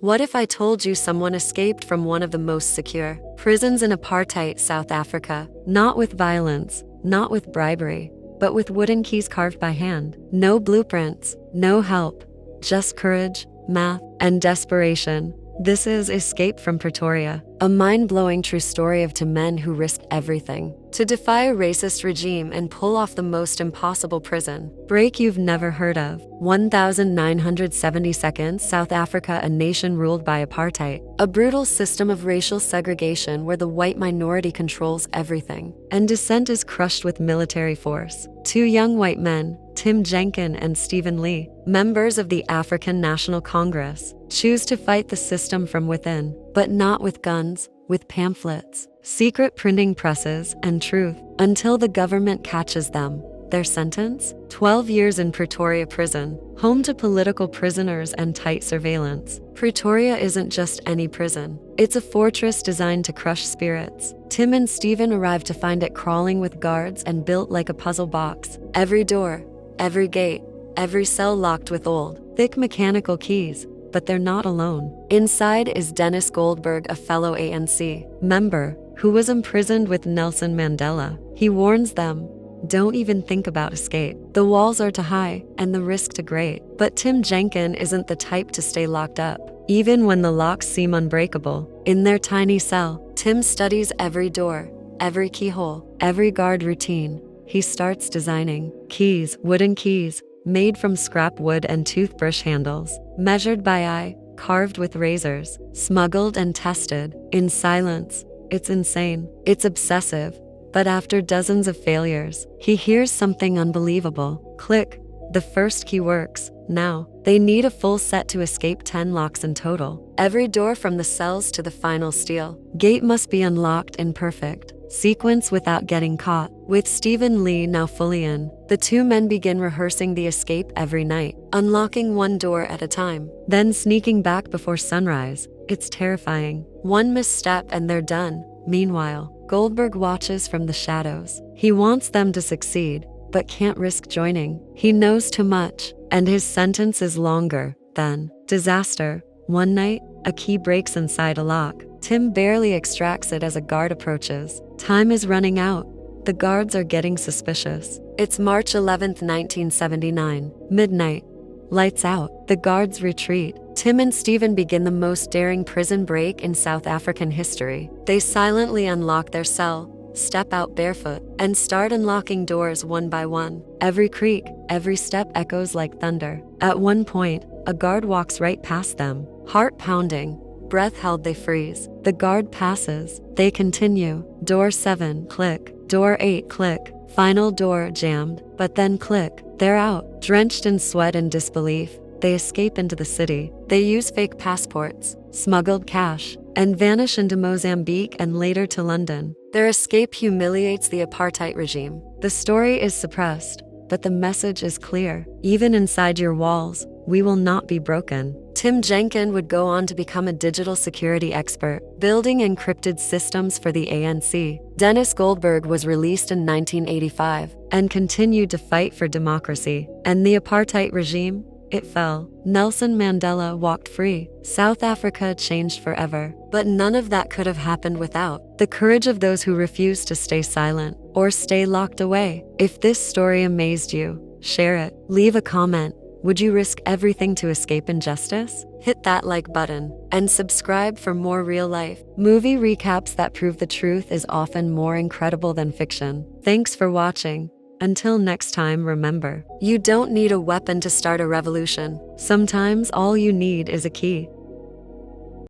What if I told you someone escaped from one of the most secure prisons in apartheid South Africa? Not with violence, not with bribery, but with wooden keys carved by hand. No blueprints, no help, just courage, math, and desperation. This is Escape from Pretoria, a mind-blowing true story of two men who risked everything to defy a racist regime and pull off the most impossible prison break you've never heard of. 1972, South Africa, a nation ruled by apartheid, a brutal system of racial segregation where the white minority controls everything, and dissent is crushed with military force. Two young white men, Tim Jenkin and Stephen Lee, members of the African National Congress, choose to fight the system from within, but not with guns, with pamphlets, secret printing presses, and truth, until the government catches them. Their sentence? 12 years in Pretoria prison, home to political prisoners and tight surveillance. Pretoria isn't just any prison. It's a fortress designed to crush spirits. Tim and Stephen arrive to find it crawling with guards and built like a puzzle box. Every door, every gate, every cell locked with old, thick mechanical keys. But they're not alone. Inside is Dennis Goldberg, a fellow ANC member who was imprisoned with Nelson Mandela. He warns them, don't even think about escape. The walls are too high and the risk too great. But Tim Jenkin isn't the type to stay locked up, even when the locks seem unbreakable. In their tiny cell, Tim studies every door, every keyhole, every guard routine. He starts designing keys, wooden keys, made from scrap wood and toothbrush handles, measured by eye, carved with razors, smuggled and tested, in silence. It's insane. It's obsessive. But after dozens of failures, he hears something unbelievable. Click. The first key works. Now, they need a full set to escape 10 locks in total. Every door from the cells to the final steel gate must be unlocked in perfect sequence without getting caught. With Stephen Lee now fully in, the two men begin rehearsing the escape every night, unlocking one door at a time, then sneaking back before sunrise. It's terrifying. One misstep and they're done. Meanwhile, Goldberg watches from the shadows. He wants them to succeed, but can't risk joining. He knows too much, and his sentence is longer than disaster. One night, a key breaks inside a lock. Tim barely extracts it as a guard approaches. Time is running out. The guards are getting suspicious. It's March 11th, 1979, midnight. Lights out. The guards retreat. Tim and Stephen begin the most daring prison break in South African history. They silently unlock their cell, step out barefoot, and start unlocking doors one by one. Every creak, every step echoes like thunder. At one point, a guard walks right past them. Heart pounding, breath held, they freeze. The guard passes. They continue. Door 7, click. Door 8, click. Final door jammed, but then click. They're out. Drenched in sweat and disbelief, they escape into the city. They use fake passports, smuggled cash, and vanish into Mozambique and later to London. Their escape humiliates the apartheid regime. The story is suppressed, but the message is clear. Even inside your walls, we will not be broken. Tim Jenkin would go on to become a digital security expert, building encrypted systems for the ANC. Dennis Goldberg was released in 1985 and continued to fight for democracy. And the apartheid regime? It fell. Nelson Mandela walked free. South Africa changed forever. But none of that could have happened without the courage of those who refused to stay silent or stay locked away. If this story amazed you, share it. Leave a comment. Would you risk everything to escape injustice? Hit that like button and subscribe for more real-life movie recaps that prove the truth is often more incredible than fiction. Thanks for watching. Until next time, remember, you don't need a weapon to start a revolution. Sometimes all you need is a key.